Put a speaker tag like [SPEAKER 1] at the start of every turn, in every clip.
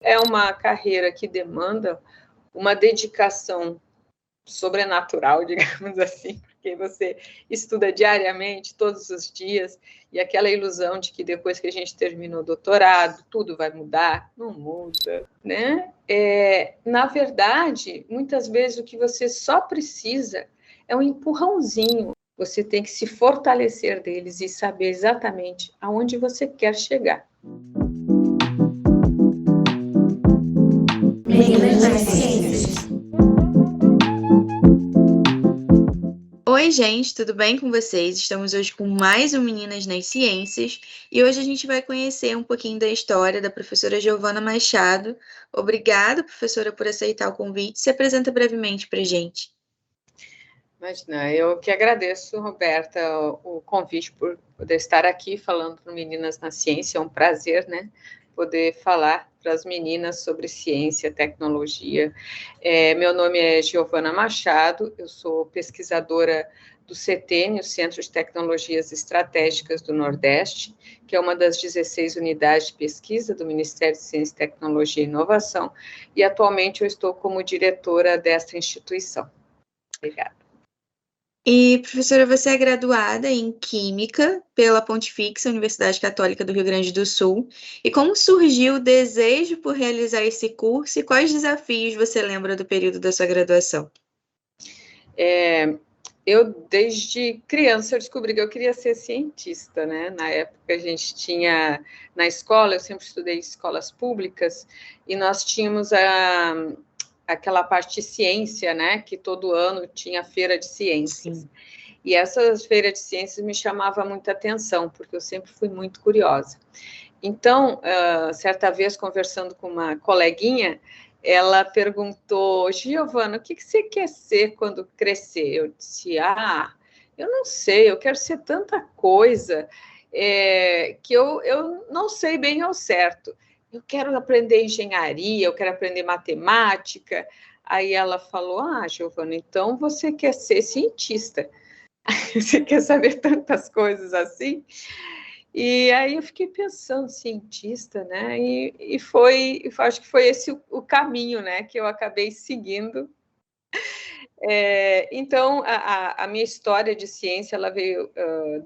[SPEAKER 1] É uma carreira que demanda uma dedicação sobrenatural, digamos assim, porque você estuda diariamente, todos os dias, e aquela ilusão de que depois que a gente termina o doutorado, tudo vai mudar, não muda, né? Na verdade, muitas vezes o que você só precisa é um empurrãozinho. Você tem que se fortalecer deles e saber exatamente aonde você quer chegar.
[SPEAKER 2] Meninas nas Ciências. Oi, gente, tudo bem com vocês? Estamos hoje com mais um Meninas nas Ciências e hoje a gente vai conhecer um pouquinho da história da professora Giovana Machado. Obrigada, professora, por aceitar o convite. Se apresenta brevemente para a gente.
[SPEAKER 1] Imagina, eu que agradeço, Roberta, o convite por poder estar aqui falando para Meninas na Ciência. É um prazer, né, poder falar para as meninas sobre ciência, tecnologia. Meu nome é Giovana Machado, eu sou pesquisadora do CETENE, o Centro de Tecnologias Estratégicas do Nordeste, que é uma das 16 unidades de pesquisa do Ministério de Ciência, Tecnologia e Inovação, e atualmente eu estou como diretora desta instituição. Obrigada.
[SPEAKER 2] E, professora, você é graduada em Química pela Pontifícia Universidade Católica do Rio Grande do Sul. E como surgiu o desejo por realizar esse curso e quais desafios você lembra do período da sua graduação?
[SPEAKER 1] Eu, desde criança, eu descobri que eu queria ser cientista, né? Na época, a gente tinha, na escola, eu sempre estudei em escolas públicas, e nós tínhamos aquela parte de ciência, né? Que todo ano tinha feira de ciências. Sim. E essas feiras de ciências me chamavam muita atenção, porque eu sempre fui muito curiosa. Então, certa vez, conversando com uma coleguinha, ela perguntou: Giovana, o que você quer ser quando crescer? Eu disse: eu não sei, eu quero ser tanta coisa que eu não sei bem ao certo. Eu quero aprender engenharia, eu quero aprender matemática. Aí ela falou: Giovana, então você quer ser cientista. Você quer saber tantas coisas assim? E aí eu fiquei pensando, cientista, né? Acho que foi esse o caminho, né? Que eu acabei seguindo. Então, a minha história de ciência, ela veio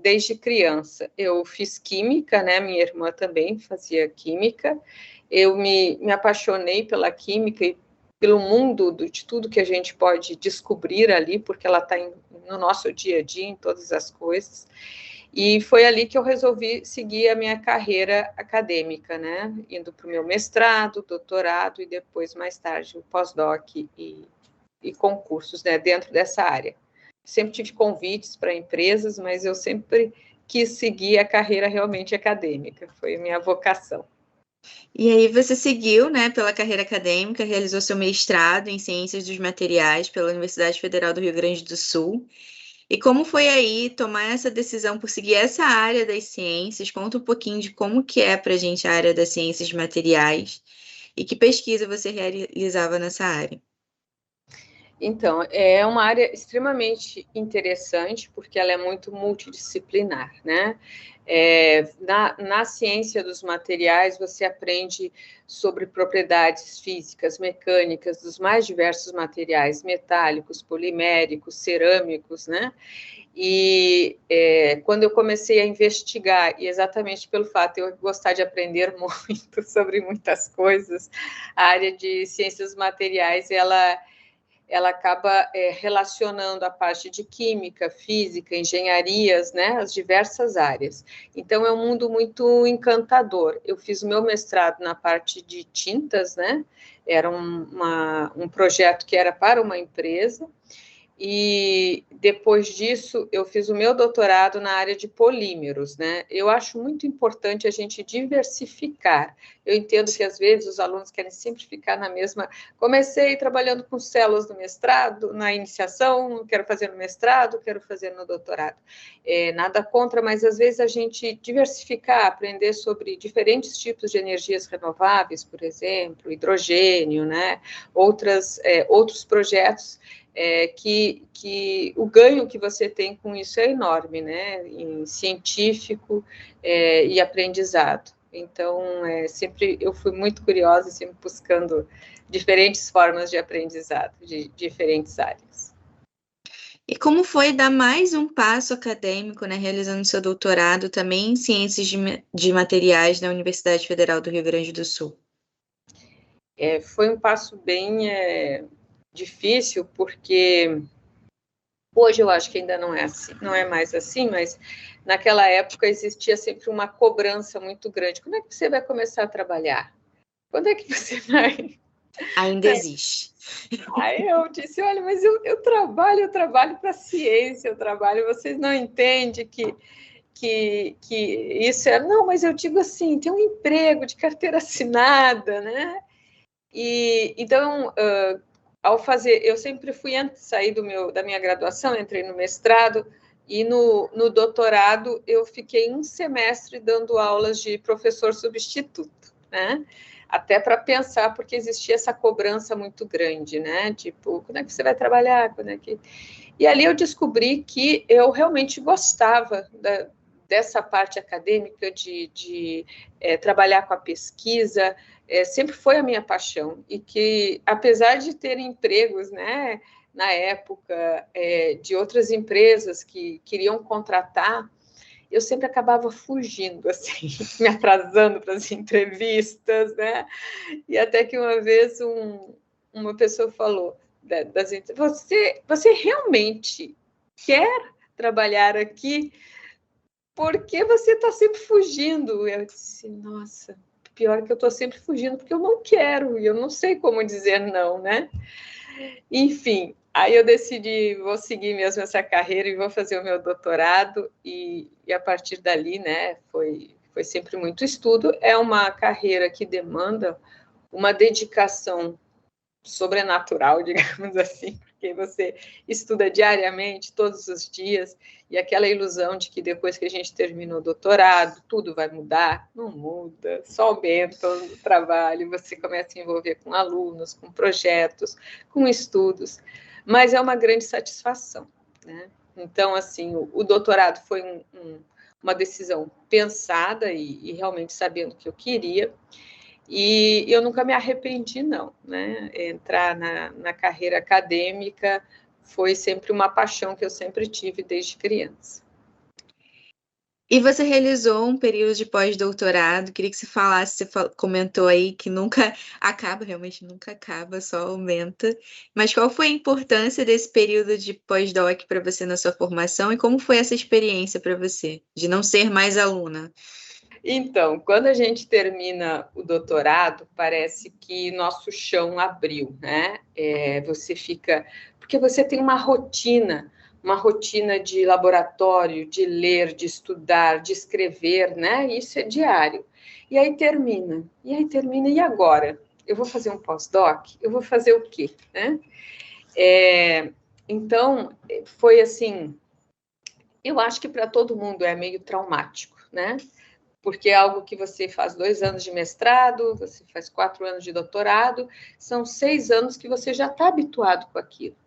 [SPEAKER 1] desde criança. Eu fiz química, né? Minha irmã também fazia química. Eu me apaixonei pela química e pelo mundo de tudo que a gente pode descobrir ali, porque ela está no nosso dia a dia, em todas as coisas. E foi ali que eu resolvi seguir a minha carreira acadêmica, né? Indo para o meu mestrado, doutorado e depois, mais tarde, o pós-doc e concursos, né, dentro dessa área. Sempre tive convites para empresas, mas eu sempre quis seguir a carreira realmente acadêmica, foi a minha vocação.
[SPEAKER 2] E aí você seguiu, né, pela carreira acadêmica, realizou seu mestrado em Ciências dos Materiais pela Universidade Federal do Rio Grande do Sul. E como foi aí tomar essa decisão por seguir essa área das ciências? Conta um pouquinho de como que é para a gente a área das ciências materiais e que pesquisa você realizava nessa área.
[SPEAKER 1] Então, é uma área extremamente interessante, porque ela é muito multidisciplinar, né? Na ciência dos materiais, você aprende sobre propriedades físicas, mecânicas dos mais diversos materiais, metálicos, poliméricos, cerâmicos, né? E quando eu comecei a investigar, e exatamente pelo fato de eu gostar de aprender muito sobre muitas coisas, a área de ciências dos materiais, ela acaba relacionando a parte de química, física, engenharias, né, as diversas áreas. Então, é um mundo muito encantador. Eu fiz o meu mestrado na parte de tintas, né, era um projeto que era para uma empresa, e depois disso eu fiz o meu doutorado na área de polímeros, né? Eu acho muito importante a gente diversificar. Eu entendo que às vezes os alunos querem sempre ficar na mesma. Comecei trabalhando com células no mestrado, na iniciação, quero fazer no mestrado, quero fazer no doutorado. Nada contra, mas às vezes a gente diversificar, aprender sobre diferentes tipos de energias renováveis, por exemplo, hidrogênio, né? Outros projetos. Que o ganho que você tem com isso é enorme, né? Em científico e aprendizado. Então, sempre eu fui muito curiosa, sempre buscando diferentes formas de aprendizado, de diferentes áreas.
[SPEAKER 2] E como foi dar mais um passo acadêmico, né, realizando seu doutorado também em Ciências de Materiais na Universidade Federal do Rio Grande do Sul?
[SPEAKER 1] Foi um passo bem difícil, porque hoje eu acho que ainda não é assim, não é mais assim, mas naquela época existia sempre uma cobrança muito grande. Quando é que você vai começar a trabalhar? Quando é que você vai?
[SPEAKER 2] Ainda existe.
[SPEAKER 1] Aí eu disse, olha, mas eu trabalho para a ciência, vocês não entendem que isso é... Não, mas eu digo assim, tem um emprego de carteira assinada, né? E, então, ao fazer... Eu sempre fui, antes de sair da minha graduação, entrei no mestrado, e no doutorado eu fiquei um semestre dando aulas de professor substituto, né? Até para pensar, porque existia essa cobrança muito grande, né? Tipo, quando é que você vai trabalhar? Quando é que... E ali eu descobri que eu realmente gostava dessa parte acadêmica de trabalhar com a pesquisa, sempre foi a minha paixão, e que, apesar de ter empregos, né, na época, de outras empresas que queriam contratar, eu sempre acabava fugindo, assim, me atrasando para as entrevistas, né? E até que uma vez uma pessoa falou, você realmente quer trabalhar aqui? Porque você está sempre fugindo? Eu disse, nossa, pior que eu estou sempre fugindo, porque eu não quero, e eu não sei como dizer não, né? Enfim, aí eu decidi, vou seguir mesmo essa carreira e vou fazer o meu doutorado, e a partir dali, né, foi sempre muito estudo. É uma carreira que demanda uma dedicação sobrenatural, digamos assim, porque você estuda diariamente, todos os dias, e aquela ilusão de que depois que a gente termina o doutorado, tudo vai mudar, não muda, só aumenta o trabalho, você começa a se envolver com alunos, com projetos, com estudos, mas é uma grande satisfação, né? Então, assim, o doutorado foi uma decisão pensada e realmente sabendo o que eu queria, e eu nunca me arrependi, não, né? Entrar na carreira acadêmica foi sempre uma paixão que eu sempre tive desde criança.
[SPEAKER 2] E você realizou um período de pós-doutorado. Queria que você falasse, você comentou aí que nunca acaba, realmente nunca acaba, só aumenta. Mas qual foi a importância desse período de pós-doc para você na sua formação e como foi essa experiência para você, de não ser mais aluna?
[SPEAKER 1] Então, quando a gente termina o doutorado, parece que nosso chão abriu, né? Você fica... Porque você tem uma rotina de laboratório, de ler, de estudar, de escrever, né? Isso é diário. E aí termina, e agora? Eu vou fazer um pós-doc? Eu vou fazer o quê, né? Então, foi assim... Eu acho que para todo mundo é meio traumático, né? Porque é algo que você faz 2 anos de mestrado, você faz 4 anos de doutorado, são 6 anos que você já está habituado com aquilo.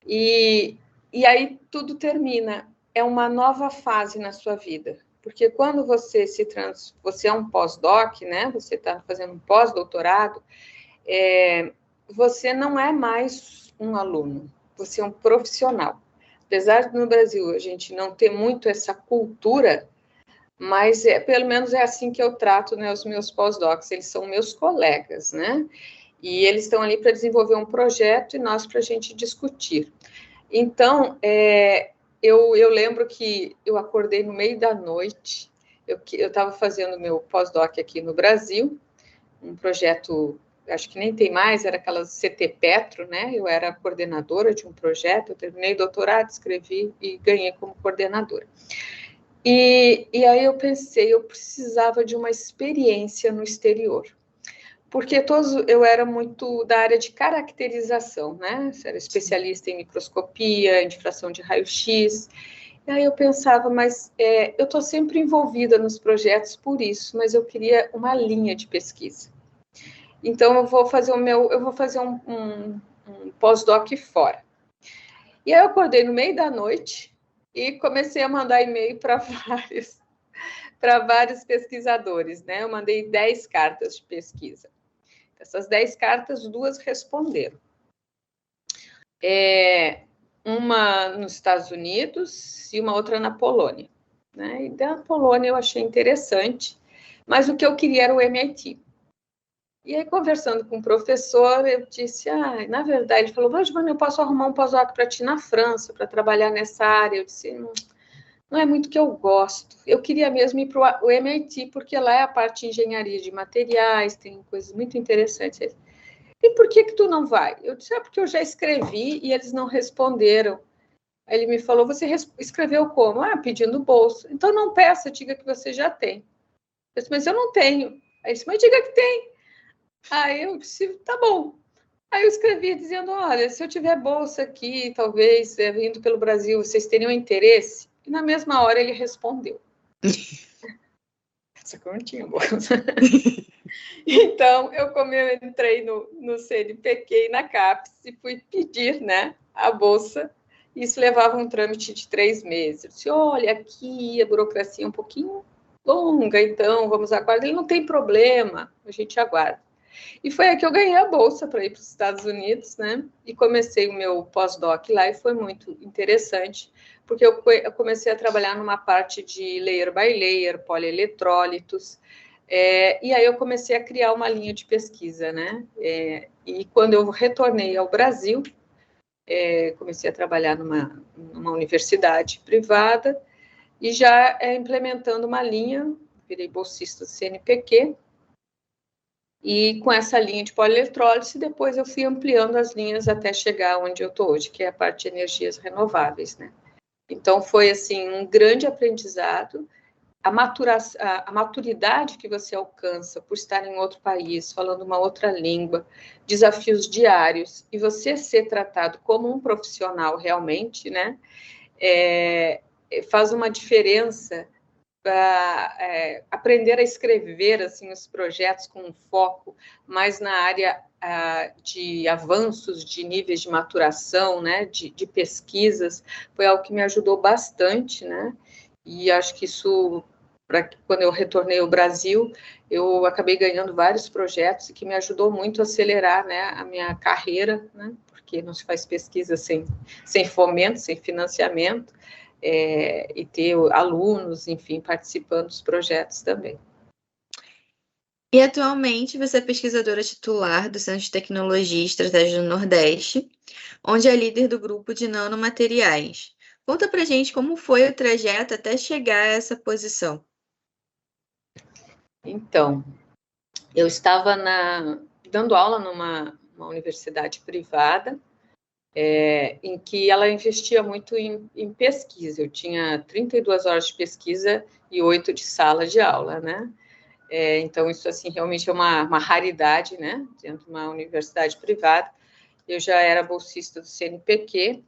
[SPEAKER 1] E aí tudo termina, é uma nova fase na sua vida, porque quando você você é um pós-doc, né? Você está fazendo um pós-doutorado, você não é mais um aluno, você é um profissional. Apesar de no Brasil a gente não ter muito essa cultura, mas pelo menos é assim que eu trato, né, os meus pós-docs, eles são meus colegas, né? E eles estão ali para desenvolver um projeto e nós para a gente discutir. Então, eu lembro que eu acordei no meio da noite, eu estava fazendo meu pós-doc aqui no Brasil, um projeto, acho que nem tem mais, era aquela CT Petro, né? Eu era coordenadora de um projeto, eu terminei o doutorado, escrevi e ganhei como coordenadora. E aí eu pensei, eu precisava de uma experiência no exterior, porque eu era muito da área de caracterização, né? Eu era especialista em microscopia, em difração de raio-x, e aí eu pensava, mas eu estou sempre envolvida nos projetos por isso, mas eu queria uma linha de pesquisa. Então eu vou fazer um pós-doc fora. E aí eu acordei no meio da noite e comecei a mandar e-mail para para vários pesquisadores, né? Eu mandei 10 cartas de pesquisa. Essas 10 cartas, 2 responderam. Uma nos Estados Unidos e uma outra na Polônia, né? E da Polônia eu achei interessante, mas o que eu queria era o MIT. E aí, conversando com o professor, eu disse, na verdade, ele falou, Giovanna, eu posso arrumar um pós-doc para ti na França, para trabalhar nessa área. Eu disse, não é muito que eu gosto. Eu queria mesmo ir para o MIT, porque lá é a parte de engenharia de materiais, tem coisas muito interessantes. E por que tu não vai? Eu disse, porque eu já escrevi e eles não responderam. Aí ele me falou, você escreveu como? Pedindo bolsa. Então não peça, diga que você já tem. Eu disse, mas eu não tenho. Aí ele disse, mas diga que tem. Aí eu disse, tá bom. Aí eu escrevi dizendo, olha, se eu tiver bolsa aqui, talvez, vindo pelo Brasil, vocês teriam interesse? E na mesma hora ele respondeu. Só que eu não tinha bolsa. Então, como eu entrei no CNPq e na CAPES e fui pedir, né, a bolsa, isso levava um trâmite de 3 meses. Eu disse, olha, aqui a burocracia é um pouquinho longa, então vamos aguardar. Ele não tem problema, a gente aguarda. E foi aí que eu ganhei a bolsa para ir para os Estados Unidos, né? E comecei o meu pós-doc lá e foi muito interessante, porque eu comecei a trabalhar numa parte de layer by layer, polieletrolitos, e aí eu comecei a criar uma linha de pesquisa, né? E quando eu retornei ao Brasil, comecei a trabalhar numa universidade privada e já implementando uma linha, virei bolsista do CNPq, e com essa linha de polieletrólise, depois eu fui ampliando as linhas até chegar onde eu estou hoje, que é a parte de energias renováveis, né? Então, foi, assim, um grande aprendizado. A maturidade que você alcança por estar em outro país, falando uma outra língua, desafios diários, e você ser tratado como um profissional realmente, né? Faz uma diferença para aprender a escrever assim os projetos com um foco mais na área de avanços, de níveis de maturação, né, de pesquisas, foi algo que me ajudou bastante, né, e acho que isso, quando eu retornei ao Brasil, eu acabei ganhando vários projetos e que me ajudou muito a acelerar, né, a minha carreira, né, porque não se faz pesquisa sem fomento, sem financiamento, e ter alunos, enfim, participando dos projetos também.
[SPEAKER 2] E atualmente você é pesquisadora titular do Centro de Tecnologia e Estratégia do Nordeste, onde é líder do grupo de nanomateriais. Conta pra gente como foi o trajeto até chegar a essa posição.
[SPEAKER 1] Então, eu estava dando aula numa universidade privada, em que ela investia muito em pesquisa. Eu tinha 32 horas de pesquisa e 8 de sala de aula, né? Então, isso, assim, realmente é uma raridade, né? Dentro de uma universidade privada. Eu já era bolsista do CNPq,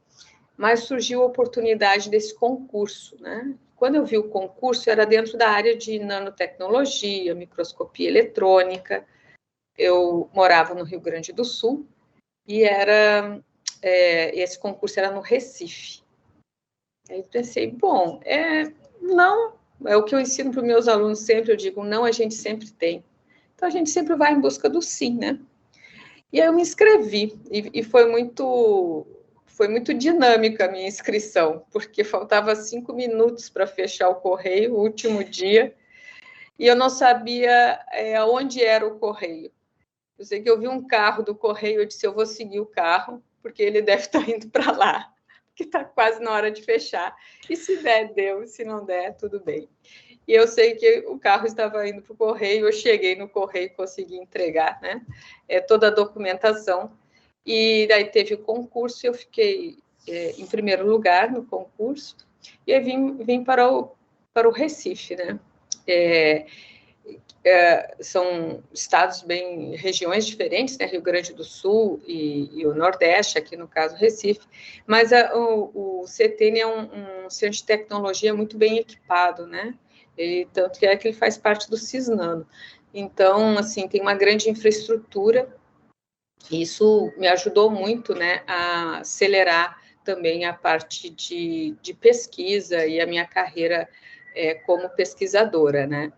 [SPEAKER 1] mas surgiu a oportunidade desse concurso, né? Quando eu vi o concurso, era dentro da área de nanotecnologia, microscopia eletrônica. Eu morava no Rio Grande do Sul e esse concurso era no Recife. Aí pensei, bom, não, é o que eu ensino para os meus alunos sempre, eu digo, não, a gente sempre tem. Então, a gente sempre vai em busca do sim, né? E aí eu me inscrevi, e foi muito dinâmica a minha inscrição, porque faltava 5 minutos para fechar o correio, o último dia, e eu não sabia onde era o correio. Eu sei que eu vi um carro do correio, eu disse, eu vou seguir o carro, porque ele deve estar indo para lá, porque está quase na hora de fechar. E se der, deu, se não der, tudo bem. E eu sei que o carro estava indo para o correio, eu cheguei no correio e consegui entregar, né? Toda a documentação. E daí teve o concurso, eu fiquei em primeiro lugar no concurso, e aí vim para o Recife, né? São estados regiões diferentes, né? Rio Grande do Sul e o Nordeste, aqui no caso Recife, mas o CETENE é um centro de tecnologia muito bem equipado, né? Tanto que ele faz parte do Cisnano. Então, assim, tem uma grande infraestrutura, e isso me ajudou muito, né, a acelerar também a parte de pesquisa e a minha carreira como pesquisadora, né?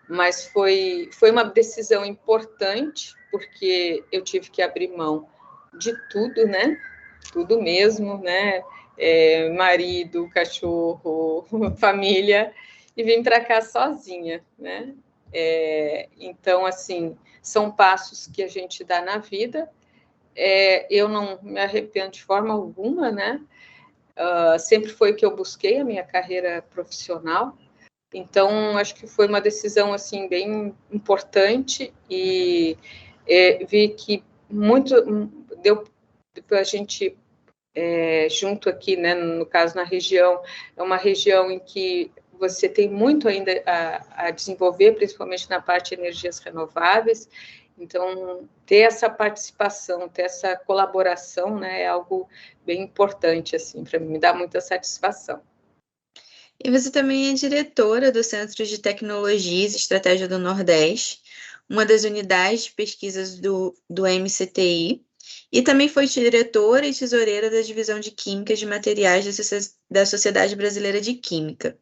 [SPEAKER 1] Mas foi uma decisão importante, porque eu tive que abrir mão de tudo, né? Tudo mesmo, né? Marido, cachorro, família, e vim para cá sozinha, né? Então, assim, são passos que a gente dá na vida. Eu não me arrependo de forma alguma, né? Sempre foi o que eu busquei, a minha carreira profissional. Então, acho que foi uma decisão, assim, bem importante e vi que deu para a gente, junto aqui, né, no caso, na região, é uma região em que você tem muito ainda a desenvolver, principalmente na parte de energias renováveis. Então, ter essa participação, ter essa colaboração, né, é algo bem importante, assim, para mim, me dá muita satisfação.
[SPEAKER 2] E você também é diretora do Centro de Tecnologias e Estratégia do Nordeste, uma das unidades de pesquisas do MCTI, e também foi diretora e tesoureira da Divisão de Química de Materiais da Sociedade Brasileira de Química.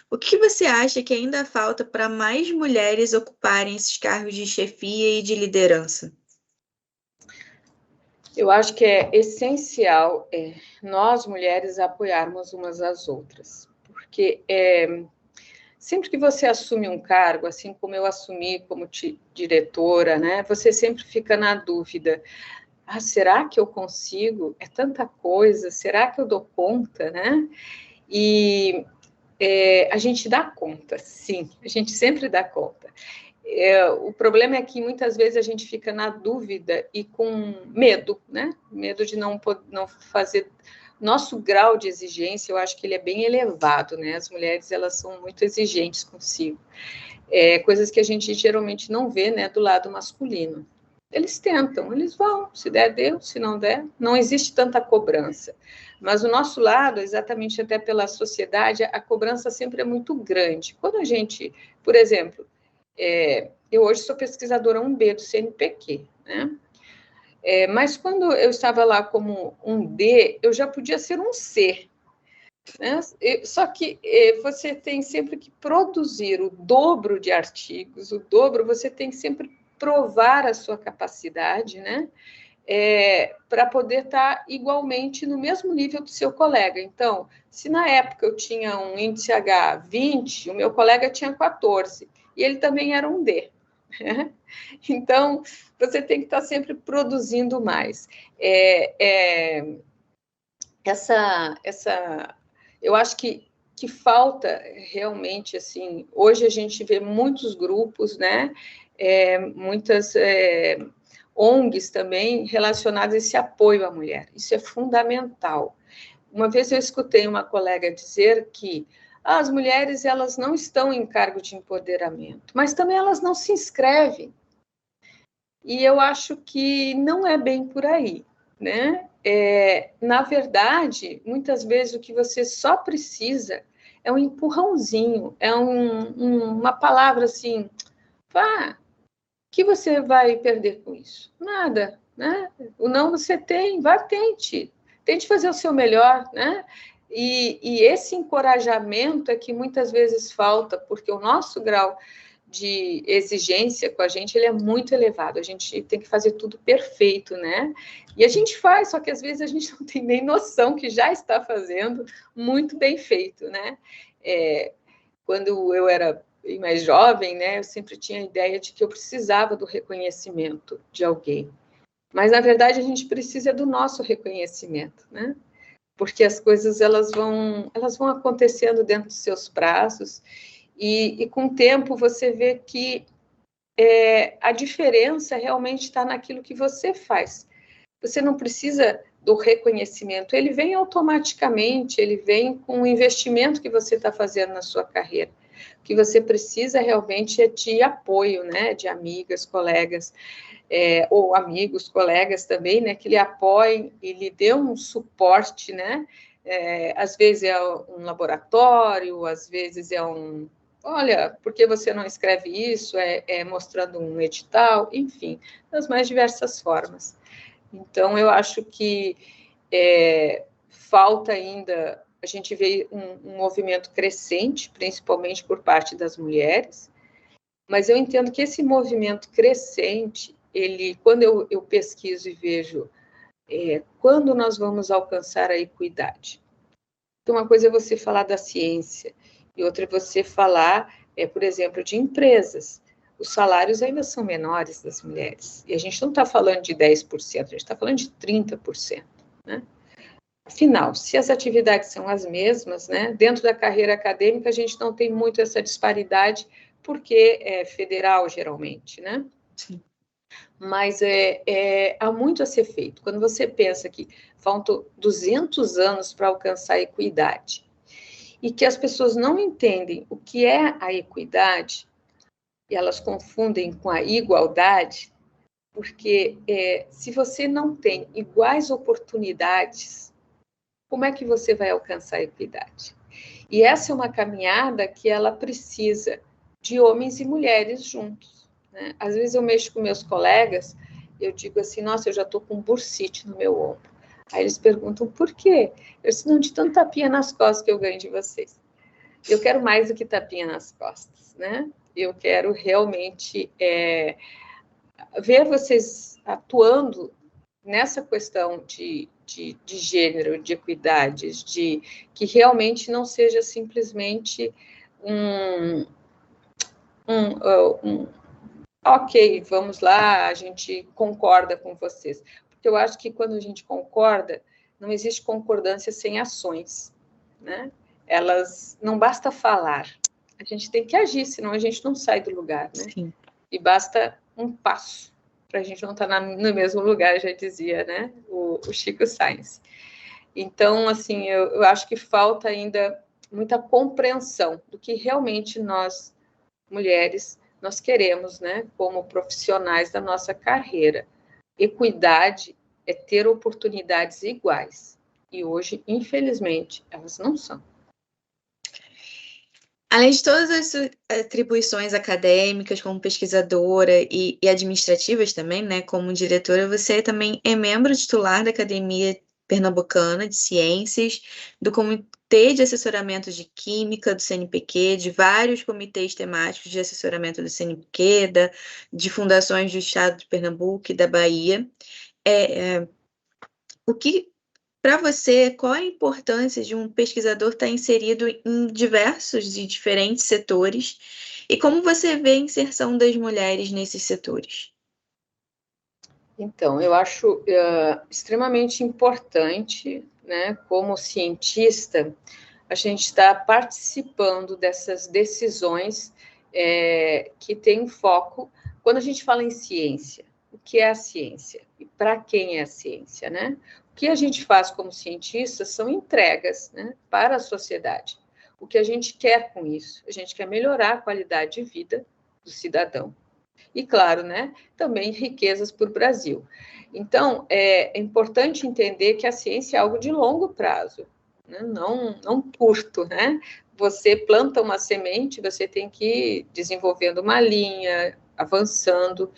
[SPEAKER 2] O que você acha que ainda falta para mais mulheres ocuparem esses cargos de chefia e de liderança?
[SPEAKER 1] Eu acho que é essencial nós, mulheres, apoiarmos umas às outras, porque sempre que você assume um cargo, assim como eu assumi como diretora, né, você sempre fica na dúvida, será que eu consigo? É tanta coisa, será que eu dou conta, né? E a gente dá conta, sim, a gente sempre dá conta. O problema é que muitas vezes a gente fica na dúvida e com medo, né? Medo de não fazer. Nosso grau de exigência, eu acho que ele é bem elevado, né? As mulheres, elas são muito exigentes consigo. Coisas que a gente geralmente não vê, né, do lado masculino. Eles tentam, eles vão, se der, deu, se não der, não existe tanta cobrança. Mas o nosso lado, exatamente até pela sociedade, a cobrança sempre é muito grande. Quando a gente, por exemplo, eu hoje sou pesquisadora 1B do CNPq, né? Mas quando eu estava lá como um D, eu já podia ser um C, né? Só que você tem sempre que produzir o dobro de artigos, o dobro, você tem que sempre provar a sua capacidade, né? Para poder estar igualmente no mesmo nível do seu colega. Então, se na época eu tinha um índice H 20, o meu colega tinha 14, e ele também era um D. Né? Então, você tem que estar sempre produzindo mais. Eu acho que falta realmente, assim, hoje a gente vê muitos grupos, né, muitas ONGs também relacionadas a esse apoio à mulher, isso é fundamental. Uma vez eu escutei uma colega dizer que as mulheres, elas não estão em cargo de empoderamento, mas também elas não se inscrevem, e eu acho que não é bem por aí, né? Na verdade, muitas vezes o que você só precisa é um empurrãozinho, uma palavra assim, o que você vai perder com isso? Nada, né? O não você tem, vá, tente fazer o seu melhor, né? E esse encorajamento é que muitas vezes falta, porque o nosso grau de exigência com a gente, ele é muito elevado, a gente tem que fazer tudo perfeito, né? E a gente faz, só que às vezes a gente não tem nem noção que já está fazendo muito bem feito, né? Quando eu era mais jovem, né, eu sempre tinha a ideia de que eu precisava do reconhecimento de alguém. Mas, na verdade, a gente precisa do nosso reconhecimento, né? Porque as coisas, elas vão acontecendo dentro dos seus prazos, e com o tempo você vê que a diferença realmente está naquilo que você faz. Você não precisa do reconhecimento, ele vem automaticamente, ele vem com o investimento que você está fazendo na sua carreira. O que você precisa realmente é de apoio, né, de amigas, colegas, ou amigos, colegas também, né, que lhe apoiem e lhe dê um suporte, né, às vezes é um laboratório, às vezes é olha, por que você não escreve isso, mostrando um edital, enfim, das mais diversas formas. Então, eu acho que falta ainda a gente vê um movimento crescente, principalmente por parte das mulheres, mas eu entendo que esse movimento crescente, quando eu pesquiso e vejo quando nós vamos alcançar a equidade. Então, uma coisa é você falar da ciência, e outra é você falar, por exemplo, de empresas. Os salários ainda são menores das mulheres, e a gente não está falando de 10%, a gente está falando de 30%, né? Afinal, se as atividades são as mesmas, né, dentro da carreira acadêmica a gente não tem muito essa disparidade, porque é federal, geralmente, né?
[SPEAKER 2] Sim.
[SPEAKER 1] Mas há muito a ser feito. Quando você pensa que faltam 200 anos para alcançar a equidade, e que as pessoas não entendem o que é a equidade, e elas confundem com a igualdade, porque se você não tem iguais oportunidades, como é que você vai alcançar a equidade? E essa é uma caminhada que ela precisa de homens e mulheres juntos, né? Às vezes eu mexo com meus colegas, eu digo assim, nossa, eu já estou com bursite no meu ombro. Aí eles perguntam, por quê? Eu disse, não, de tanto tapinha nas costas que eu ganho de vocês. Eu quero mais do que tapinha nas costas, né? Eu quero realmente ver vocês atuando nessa questão de gênero, de equidades, de que realmente não seja simplesmente ok, vamos lá, a gente concorda com vocês. Porque eu acho que quando a gente concorda, não existe concordância sem ações, né? Elas, não basta falar, a gente tem que agir, senão a gente não sai do lugar, né?
[SPEAKER 2] Sim.
[SPEAKER 1] E basta um passo para a gente não estar no mesmo lugar, já dizia, né, o Chico Sainz. Então, assim, eu acho que falta ainda muita compreensão do que realmente nós, mulheres, nós queremos, né, como profissionais da nossa carreira. Equidade é ter oportunidades iguais. E hoje, infelizmente, elas não são.
[SPEAKER 2] Além de todas as atribuições acadêmicas, como pesquisadora e administrativas também, né, como diretora, você também é membro titular da Academia Pernambucana de Ciências, do Comitê de Assessoramento de Química do CNPq, de vários comitês temáticos de assessoramento do CNPq, de fundações do Estado de Pernambuco e da Bahia. O que Para você, qual a importância de um pesquisador estar inserido em diversos e diferentes setores e como você vê a inserção das mulheres nesses setores?
[SPEAKER 1] Então, eu acho extremamente importante, né, como cientista, a gente está participando dessas decisões que têm foco. Quando a gente fala em ciência, o que é a ciência? E para quem é a ciência, né? O que a gente faz como cientistas são entregas, né, para a sociedade. O que a gente quer com isso? A gente quer melhorar a qualidade de vida do cidadão. E, claro, né, também riquezas para o Brasil. Então, é importante entender que a ciência é algo de longo prazo, né? Não curto, né? Você planta uma semente, você tem que ir desenvolvendo uma linha, avançando.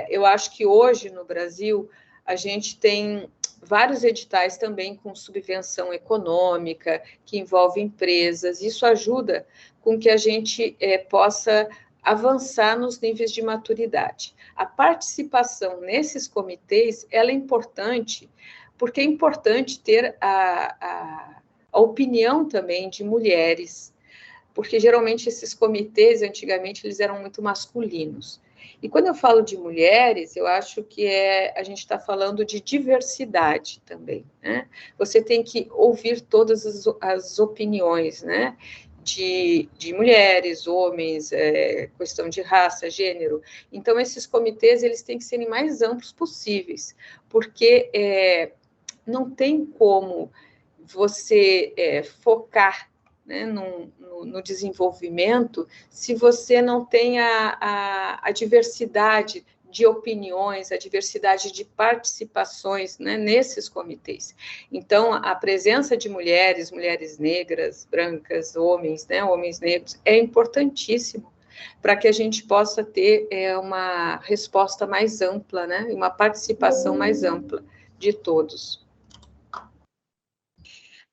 [SPEAKER 1] Eu acho que hoje, no Brasil, a gente tem vários editais também com subvenção econômica, que envolve empresas. Isso ajuda com que a gente possa avançar nos níveis de maturidade. A participação nesses comitês, ela é importante, porque é importante ter a opinião também de mulheres, porque geralmente esses comitês, antigamente, eles eram muito masculinos. E quando eu falo de mulheres, eu acho que a gente está falando de diversidade também, né? Você tem que ouvir todas as opiniões, né? De mulheres, homens, questão de raça, gênero. Então, esses comitês, eles têm que serem mais amplos possíveis, porque não tem como você focar, né, no desenvolvimento se você não tem a diversidade de opiniões, a diversidade de participações, né, nesses comitês. Então, a presença de mulheres, mulheres negras, brancas, homens, né, homens negros, é importantíssimo para que a gente possa ter uma resposta mais ampla, né, uma participação mais ampla de todos.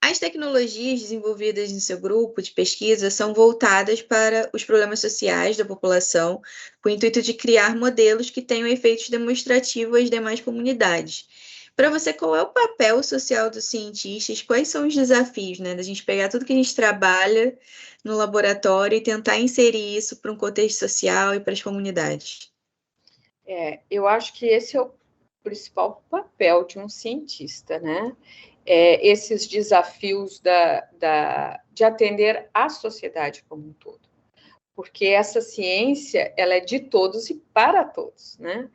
[SPEAKER 2] As tecnologias desenvolvidas no seu grupo de pesquisa são voltadas para os problemas sociais da população, com o intuito de criar modelos que tenham efeitos demonstrativos às demais comunidades. Para você, qual é o papel social dos cientistas? Quais são os desafios, né, da gente pegar tudo que a gente trabalha no laboratório e tentar inserir isso para um contexto social e para as comunidades?
[SPEAKER 1] Eu acho que esse é o principal papel de um cientista, né? Esses desafios de atender à sociedade como um todo. Porque essa ciência, ela é de todos e para todos, né?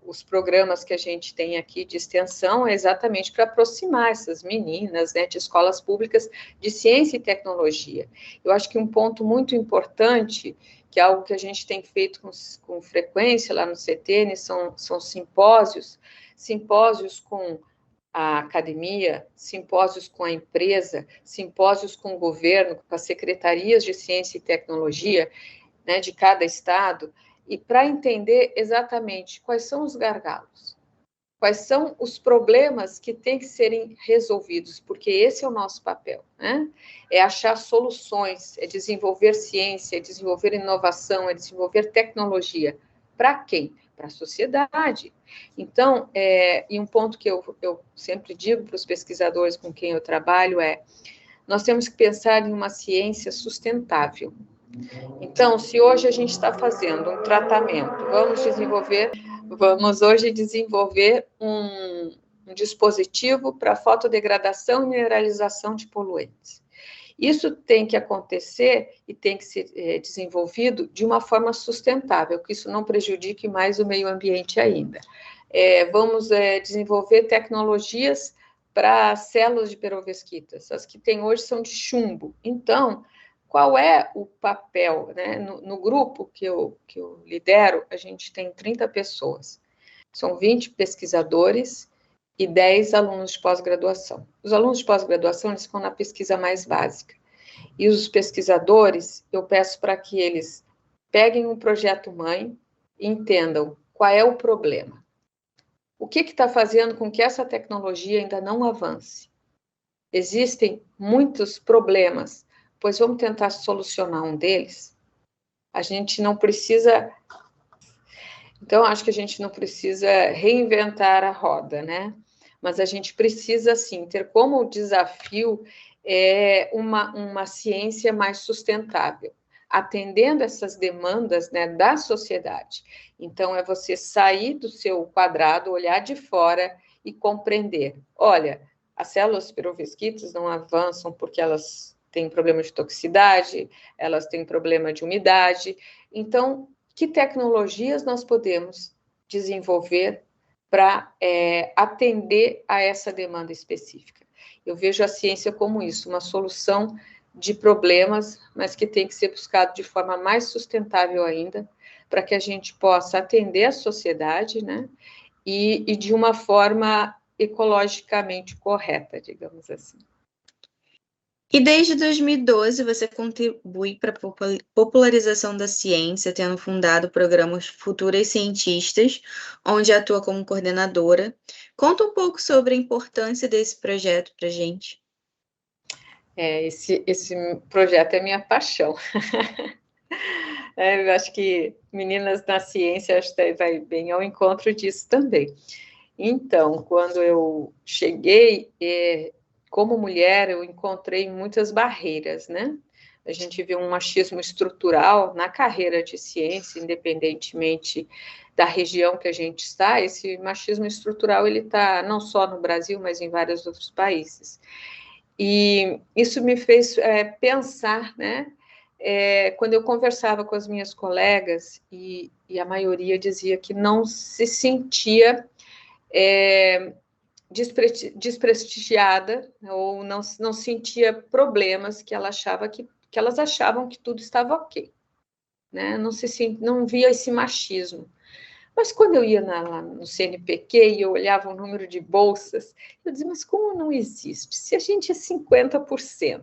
[SPEAKER 1] Os programas que a gente tem aqui de extensão é exatamente para aproximar essas meninas, né, de escolas públicas de ciência e tecnologia. Eu acho que um ponto muito importante, que é algo que a gente tem feito com frequência lá no CTN, são simpósios com a academia, simpósios com a empresa, simpósios com o governo, com as secretarias de ciência e tecnologia, né, de cada estado, e para entender exatamente quais são os gargalos, quais são os problemas que têm que serem resolvidos, porque esse é o nosso papel, né? É achar soluções, é desenvolver ciência, é desenvolver inovação, é desenvolver tecnologia. Para quem? Para a sociedade. Então, e um ponto que eu sempre digo para os pesquisadores com quem eu trabalho nós temos que pensar em uma ciência sustentável. Então, se hoje a gente está fazendo um tratamento, vamos hoje desenvolver um dispositivo para fotodegradação e mineralização de poluentes. Isso tem que acontecer e tem que ser desenvolvido de uma forma sustentável, que isso não prejudique mais o meio ambiente ainda. Vamos desenvolver tecnologias para células de perovskitas. As que tem hoje são de chumbo. Então, qual é o papel, né? No grupo que eu lidero, a gente tem 30 pessoas. São 20 pesquisadores e 10 alunos de pós-graduação. Os alunos de pós-graduação, eles ficam na pesquisa mais básica. E os pesquisadores, eu peço para que eles peguem um projeto-mãe e entendam qual é o problema. O que está fazendo com que essa tecnologia ainda não avance? Existem muitos problemas, pois vamos tentar solucionar um deles. A gente não precisa... Então, acho que a gente não precisa reinventar a roda, né? Mas a gente precisa, sim, ter como desafio uma ciência mais sustentável, atendendo essas demandas, né, da sociedade. Então, é você sair do seu quadrado, olhar de fora e compreender. Olha, as células perovskitas não avançam porque elas têm problema de toxicidade, elas têm problema de umidade. Então, que tecnologias nós podemos desenvolver para atender a essa demanda específica? Eu vejo a ciência como isso, uma solução de problemas, mas que tem que ser buscado de forma mais sustentável ainda, para que a gente possa atender a sociedade, né? E de uma forma ecologicamente correta, digamos assim.
[SPEAKER 2] E desde 2012 você contribui para a popularização da ciência, tendo fundado o programa Futuras Cientistas, onde atua como coordenadora. Conta um pouco sobre a importância desse projeto para a gente.
[SPEAKER 1] Esse projeto é minha paixão. Eu acho que Meninas na Ciência acho que vai bem ao encontro disso também. Então, quando eu cheguei, como mulher, eu encontrei muitas barreiras, né? A gente vê um machismo estrutural na carreira de ciência, independentemente da região que a gente está. Esse machismo estrutural, ele está não só no Brasil, mas em vários outros países. E isso me fez pensar, né? Quando eu conversava com as minhas colegas, e a maioria dizia que não se sentia desprestigiada, ou não sentia problemas, que elas achavam que tudo estava ok, né? Não via esse machismo. Mas quando eu ia lá no CNPq e eu olhava o número de bolsas, eu dizia, mas como não existe? Se a gente é 50%,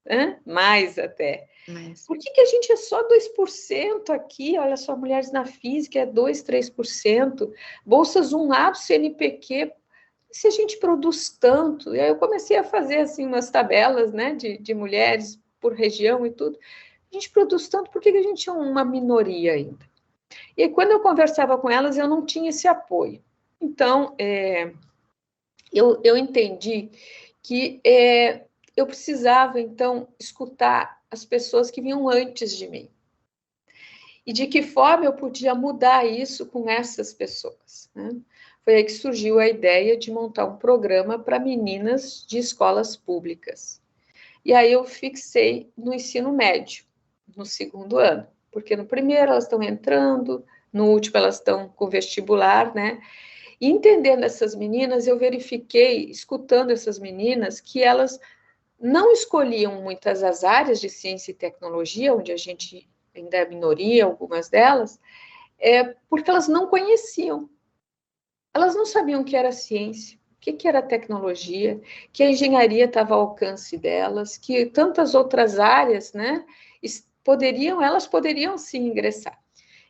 [SPEAKER 1] né? Mais até. Por que a gente é só 2% aqui? Olha só, mulheres na física é 2%, 3%. Bolsas 1A do CNPq, se a gente produz tanto, e aí eu comecei a fazer assim umas tabelas, né, de mulheres por região e tudo, a gente produz tanto, por que a gente é uma minoria ainda? E aí, quando eu conversava com elas, eu não tinha esse apoio. Então, eu entendi que eu precisava, então, escutar as pessoas que vinham antes de mim. E de que forma eu podia mudar isso com essas pessoas, né? Foi aí que surgiu a ideia de montar um programa para meninas de escolas públicas. E aí eu fixei no ensino médio, no segundo ano, porque no primeiro elas estão entrando, no último elas estão com vestibular, né? E entendendo essas meninas, eu verifiquei, escutando essas meninas, que elas não escolhiam muitas as áreas de ciência e tecnologia, onde a gente ainda é minoria, algumas delas, porque elas não conheciam. Elas não sabiam o que era ciência, o que era tecnologia, que a engenharia estava ao alcance delas, que tantas outras áreas, né, elas poderiam sim ingressar.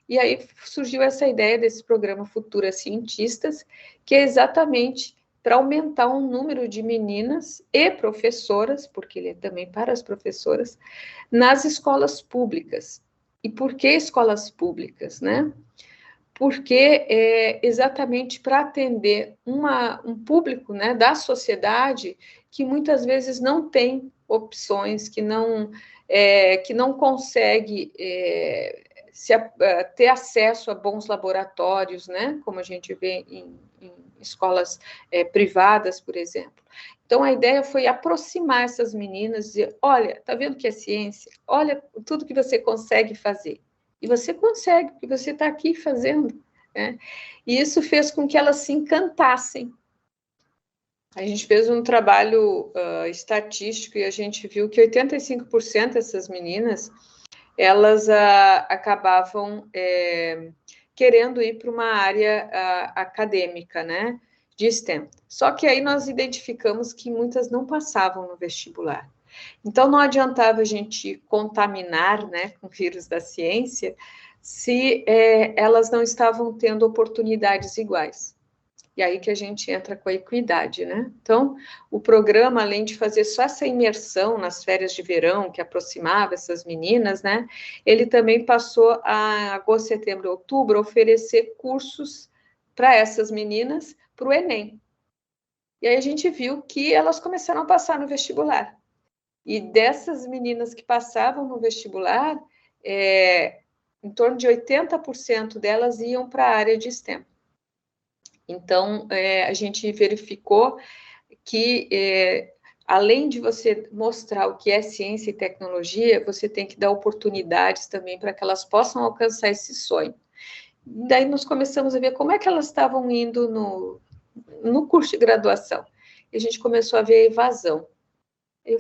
[SPEAKER 1] E aí surgiu essa ideia desse programa Futuras Cientistas, que é exatamente para aumentar o número de meninas e professoras, porque ele é também para as professoras, nas escolas públicas. E por que escolas públicas, né? Porque é exatamente para atender um público, né, da sociedade que muitas vezes não tem opções, que não consegue ter acesso a bons laboratórios, né, como a gente vê em escolas privadas, por exemplo. Então, a ideia foi aproximar essas meninas e dizer, olha, tá vendo que é ciência? Olha tudo que você consegue fazer. E você consegue, porque você está aqui fazendo, né? E isso fez com que elas se encantassem. A gente fez um trabalho estatístico e a gente viu que 85% dessas meninas, elas acabavam querendo ir para uma área acadêmica, né, de STEM. Só que aí nós identificamos que muitas não passavam no vestibular. Então, não adiantava a gente contaminar, né, com o vírus da ciência, se elas não estavam tendo oportunidades iguais. E aí que a gente entra com a equidade, né? Então, o programa, além de fazer só essa imersão nas férias de verão, que aproximava essas meninas, né? Ele também passou a agosto, setembro, outubro, oferecer cursos para essas meninas para o Enem. E aí a gente viu que elas começaram a passar no vestibular. E dessas meninas que passavam no vestibular, em torno de 80% delas iam para a área de STEM. Então, a gente verificou que, além de você mostrar o que é ciência e tecnologia, você tem que dar oportunidades também para que elas possam alcançar esse sonho. Daí nós começamos a ver como é que elas estavam indo no curso de graduação. E a gente começou a ver a evasão. Eu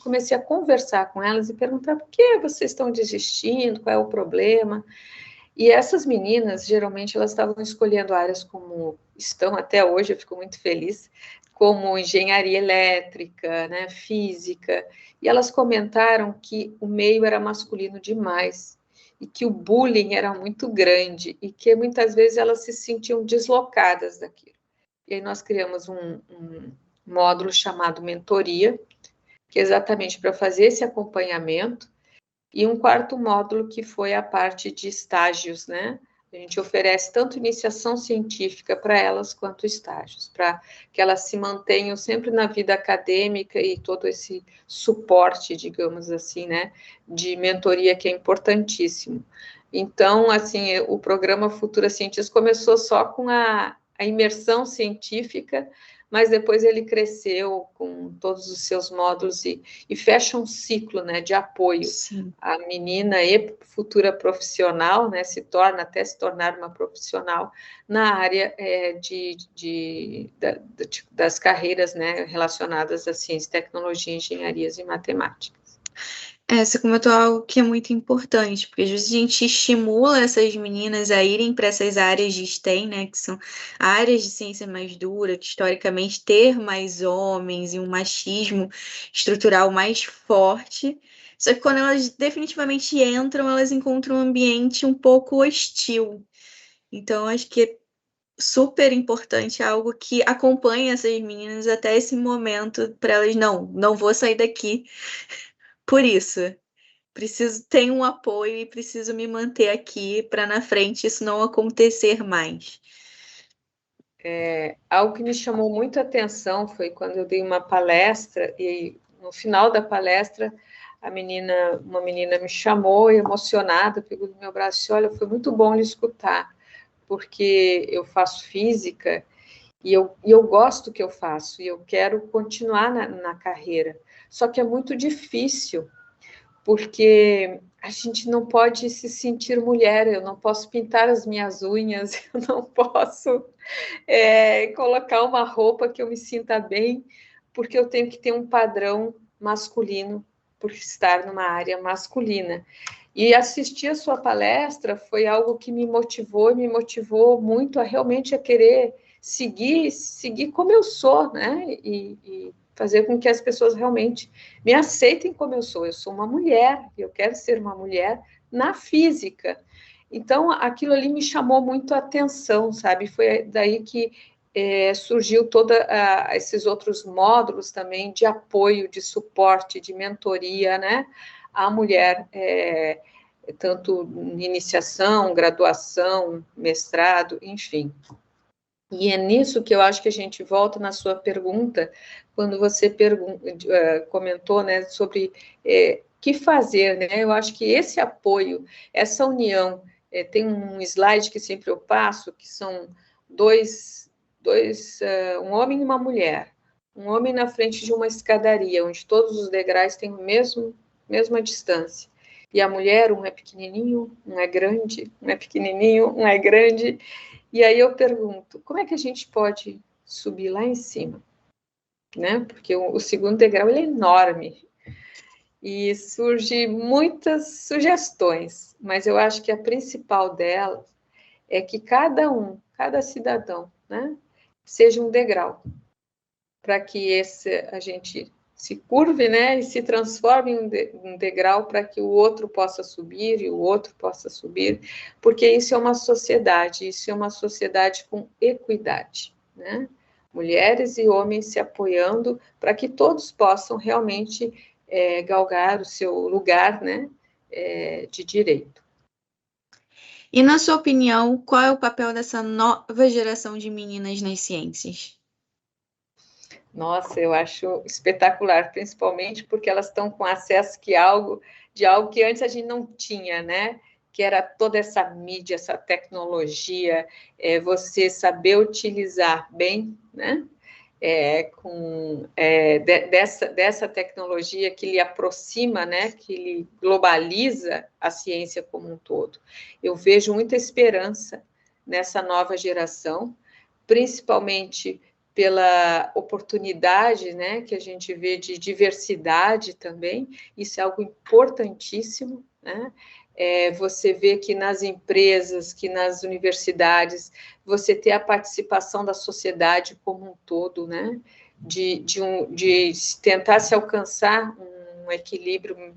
[SPEAKER 1] comecei a conversar com elas e perguntar por que vocês estão desistindo, qual é o problema. E essas meninas, geralmente, elas estavam escolhendo áreas como estão até hoje, eu fico muito feliz, como engenharia elétrica, né, física, e elas comentaram que o meio era masculino demais, e que o bullying era muito grande, e que muitas vezes elas se sentiam deslocadas daquilo. E aí nós criamos um módulo chamado mentoria, que é exatamente para fazer esse acompanhamento, e um quarto módulo que foi a parte de estágios, né? A gente oferece tanto iniciação científica para elas quanto estágios, para que elas se mantenham sempre na vida acadêmica e todo esse suporte, digamos assim, né, de mentoria que é importantíssimo. Então, assim, o programa Futuras Cientistas começou só com a imersão científica, mas depois ele cresceu com todos os seus módulos e fecha um ciclo, né, de apoio. Sim. A menina e futura profissional, né, se tornar uma profissional na área das carreiras, né, relacionadas à ciência, tecnologia, engenharias e matemáticas.
[SPEAKER 2] Você comentou algo que é muito importante, porque às vezes a gente estimula essas meninas a irem para essas áreas de STEM, né, que são áreas de ciência mais dura, que historicamente ter mais homens e um machismo estrutural mais forte. Só que quando elas definitivamente entram, elas encontram um ambiente um pouco hostil. Então, acho que super importante, algo que acompanha essas meninas até esse momento, para elas, não vou sair daqui por isso. Preciso ter um apoio e preciso me manter aqui para na frente isso não acontecer mais.
[SPEAKER 1] Algo que me chamou muito a atenção foi quando eu dei uma palestra e no final da palestra uma menina me chamou emocionada, pegou no meu braço e disse, olha, foi muito bom lhe escutar, porque eu faço física e eu gosto do que eu faço e eu quero continuar na carreira, só que é muito difícil, porque a gente não pode se sentir mulher, eu não posso pintar as minhas unhas, eu não posso colocar uma roupa que eu me sinta bem, porque eu tenho que ter um padrão masculino por estar numa área masculina. E assistir a sua palestra foi algo que me motivou muito a realmente querer seguir como eu sou, né? E fazer com que as pessoas realmente me aceitem como eu sou. Eu sou uma mulher, eu quero ser uma mulher na física. Então, aquilo ali me chamou muito a atenção, sabe? Foi daí que surgiu todos esses outros módulos também de apoio, de suporte, de mentoria, né? À mulher, tanto iniciação, graduação, mestrado, enfim. E é nisso que eu acho que a gente volta na sua pergunta, quando você comentou, né, sobre que fazer, né? Eu acho que esse apoio, essa união, tem um slide que sempre eu passo, que são um homem e uma mulher. Um homem na frente de uma escadaria, onde todos os degraus têm mesma distância. E a mulher, um é pequenininho, um é grande, um é pequenininho, um é grande. E aí eu pergunto, como é que a gente pode subir lá em cima? Né? Porque o segundo degrau ele é enorme. E surge muitas sugestões, mas eu acho que a principal delas é que cada cidadão, né, seja um degrau, para que a gente se curve, né, e se transforme em um degrau para que o outro possa subir e o outro possa subir, porque isso é uma sociedade com equidade, né? Mulheres e homens se apoiando para que todos possam realmente galgar o seu lugar, né, de direito.
[SPEAKER 2] E, na sua opinião, qual é o papel dessa nova geração de meninas nas ciências?
[SPEAKER 1] Nossa, eu acho espetacular, principalmente porque elas estão com acesso de algo que antes a gente não tinha, né? Que era toda essa mídia, essa tecnologia, você saber utilizar bem, né? Dessa tecnologia que lhe aproxima, né? Que lhe globaliza a ciência como um todo. Eu vejo muita esperança nessa nova geração, principalmente pela oportunidade, né, que a gente vê de diversidade também, isso é algo importantíssimo, né? Você vê que nas empresas, que nas universidades, você ter a participação da sociedade como um todo, né? De tentar se alcançar um equilíbrio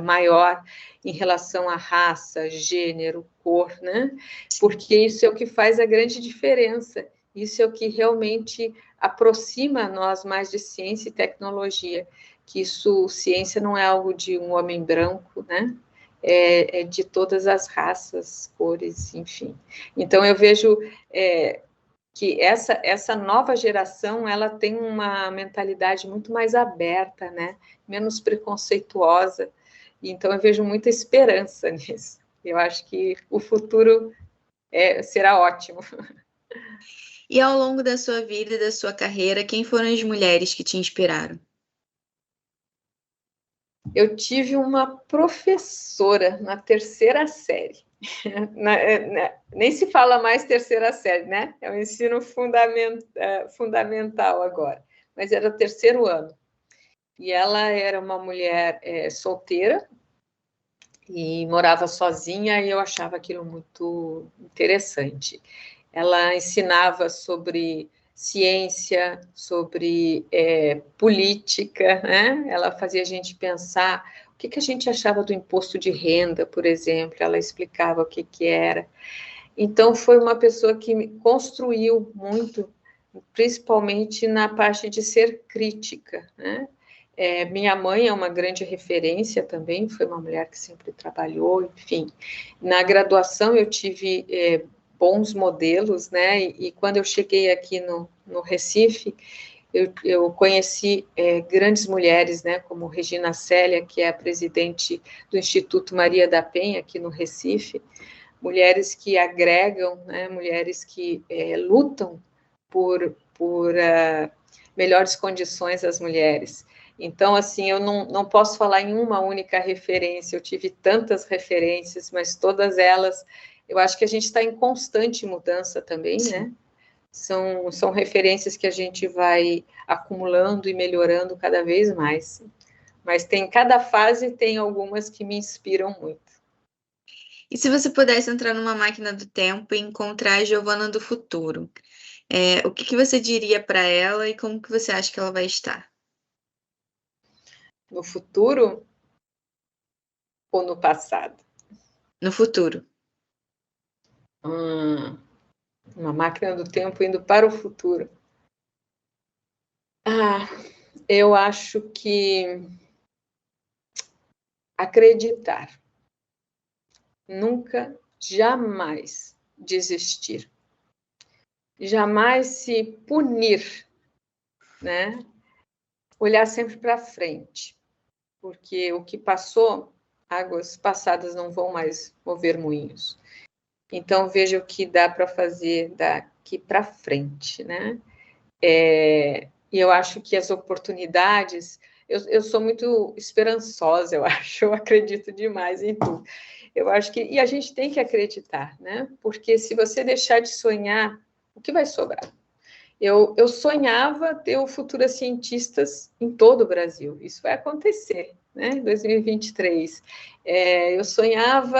[SPEAKER 1] maior em relação à raça, gênero, cor, né? Porque isso é o que faz a grande diferença. Isso é o que realmente aproxima nós mais de ciência e tecnologia, que ciência não é algo de um homem branco, né? É de todas as raças, cores, enfim. Então, eu vejo que essa nova geração, ela tem uma mentalidade muito mais aberta, né? Menos preconceituosa. Então, eu vejo muita esperança nisso. Eu acho que o futuro será ótimo.
[SPEAKER 2] E ao longo da sua vida e da sua carreira, quem foram as mulheres que te inspiraram?
[SPEAKER 1] Eu tive uma professora na terceira série. Nem se fala mais terceira série, né? É o ensino fundamental agora. Mas era o terceiro ano. E ela era uma mulher solteira e morava sozinha, e eu achava aquilo muito interessante. Ela ensinava sobre ciência, sobre política, né? Ela fazia a gente pensar o que a gente achava do imposto de renda, por exemplo, ela explicava o que era. Então, foi uma pessoa que me construiu muito, principalmente na parte de ser crítica, né? Minha mãe é uma grande referência também, foi uma mulher que sempre trabalhou, enfim. Na graduação eu tive bons modelos, né? E quando eu cheguei aqui no Recife, eu conheci grandes mulheres, né? Como Regina Célia, que é a presidente do Instituto Maria da Penha, aqui no Recife, mulheres que agregam, né? Mulheres que lutam por melhores condições às mulheres. Então, assim, eu não posso falar em uma única referência, eu tive tantas referências, mas todas elas, eu acho que a gente está em constante mudança também, né? São referências que a gente vai acumulando e melhorando cada vez mais. Mas cada fase tem algumas que me inspiram muito.
[SPEAKER 2] E se você pudesse entrar numa máquina do tempo e encontrar a Giovana do futuro, o que você diria para ela e como que você acha que ela vai estar?
[SPEAKER 1] No futuro ou no passado?
[SPEAKER 2] No futuro.
[SPEAKER 1] Uma máquina do tempo indo para o futuro. Eu acho que acreditar. Nunca, jamais desistir. Jamais se punir, né? Olhar sempre para frente, porque o que passou, águas passadas não vão mais mover moinhos. Então, veja o que dá para fazer daqui para frente, né? E eu acho que as oportunidades... Eu sou muito esperançosa, eu acho, eu acredito demais em tudo. Eu acho que... E a gente tem que acreditar, né? Porque se você deixar de sonhar, o que vai sobrar? Eu sonhava ter o Futuras Cientistas em todo o Brasil. Isso vai acontecer, né? Em 2023. Eu sonhava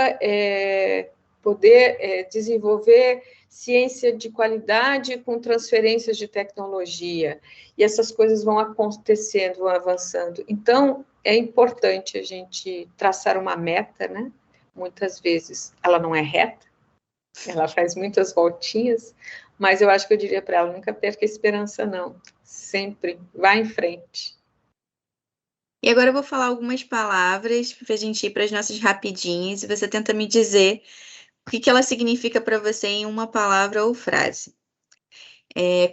[SPEAKER 1] poder desenvolver ciência de qualidade com transferências de tecnologia. E essas coisas vão acontecendo, vão avançando. Então, é importante a gente traçar uma meta, né? Muitas vezes ela não é reta, ela faz muitas voltinhas, mas eu acho que eu diria para ela, nunca perca a esperança, não. Sempre vá em frente.
[SPEAKER 2] E agora eu vou falar algumas palavras para a gente ir para as nossas rapidinhas e você tenta me dizer o que ela significa para você em uma palavra ou frase.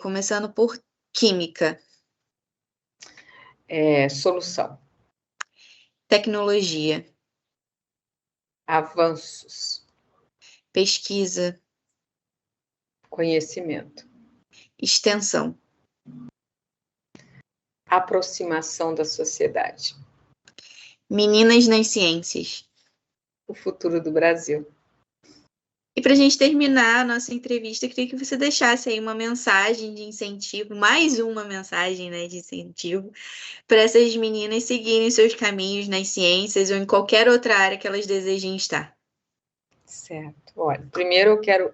[SPEAKER 2] Começando por química.
[SPEAKER 1] Solução.
[SPEAKER 2] Tecnologia.
[SPEAKER 1] Avanços.
[SPEAKER 2] Pesquisa.
[SPEAKER 1] Conhecimento.
[SPEAKER 2] Extensão.
[SPEAKER 1] Aproximação da sociedade.
[SPEAKER 2] Meninas nas ciências.
[SPEAKER 1] O futuro do Brasil.
[SPEAKER 2] E para a gente terminar a nossa entrevista, eu queria que você deixasse aí uma mensagem de incentivo, mais uma mensagem, né, de incentivo, para essas meninas seguirem seus caminhos nas ciências ou em qualquer outra área que elas desejem estar.
[SPEAKER 1] Certo. Olha, primeiro eu quero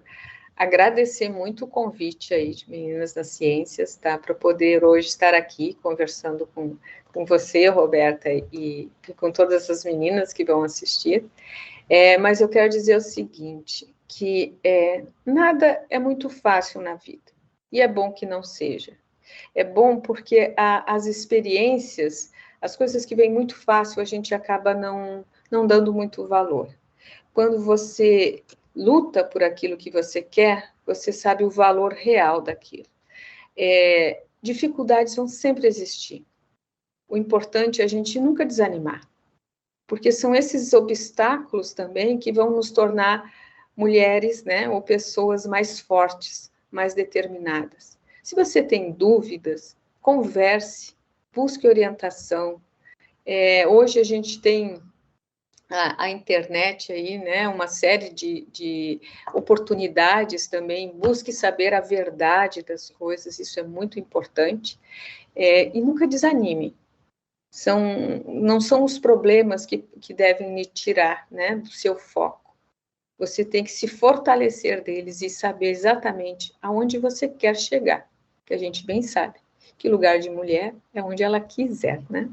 [SPEAKER 1] agradecer muito o convite aí de Meninas das Ciências, tá? Para poder hoje estar aqui conversando com você, Roberta, e com todas as meninas que vão assistir. Mas eu quero dizer o seguinte, que nada é muito fácil na vida, e é bom que não seja. É bom porque as experiências, as coisas que vêm muito fácil, a gente acaba não dando muito valor. Quando você luta por aquilo que você quer, você sabe o valor real daquilo. Dificuldades vão sempre existir. O importante é a gente nunca desanimar, porque são esses obstáculos também que vão nos tornar mulheres, né, ou pessoas mais fortes, mais determinadas. Se você tem dúvidas, converse, busque orientação. Hoje a gente tem a internet aí, né, uma série de oportunidades também, busque saber a verdade das coisas, isso é muito importante, e nunca desanime. Não são os problemas que devem lhe tirar, né, do seu foco. Você tem que se fortalecer deles e saber exatamente aonde você quer chegar, que a gente bem sabe que lugar de mulher é onde ela quiser, né?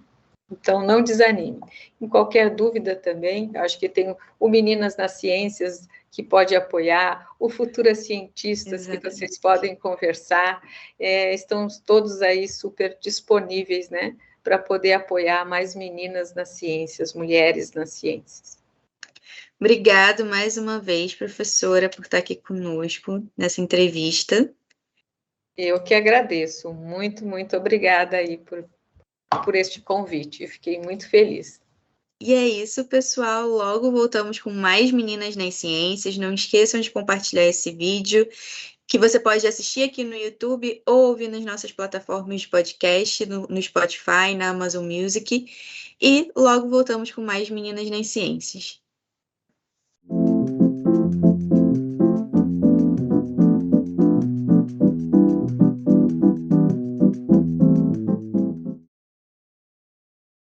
[SPEAKER 1] Então, não desanime. Em qualquer dúvida também, acho que tem o Meninas nas Ciências, que pode apoiar, o Futuras Cientistas, que vocês podem conversar, estão todos aí super disponíveis, né, para poder apoiar mais meninas nas ciências, mulheres nas ciências.
[SPEAKER 2] Obrigado mais uma vez, professora, por estar aqui conosco nessa entrevista.
[SPEAKER 1] Eu que agradeço, muito, muito obrigada aí por este convite, eu fiquei muito feliz.
[SPEAKER 2] E é isso, pessoal. Logo voltamos com mais Meninas nas Ciências. Não esqueçam de compartilhar esse vídeo, que você pode assistir aqui no YouTube ou ouvir nas nossas plataformas de podcast, no Spotify, na Amazon Music. E logo voltamos com mais Meninas nas Ciências.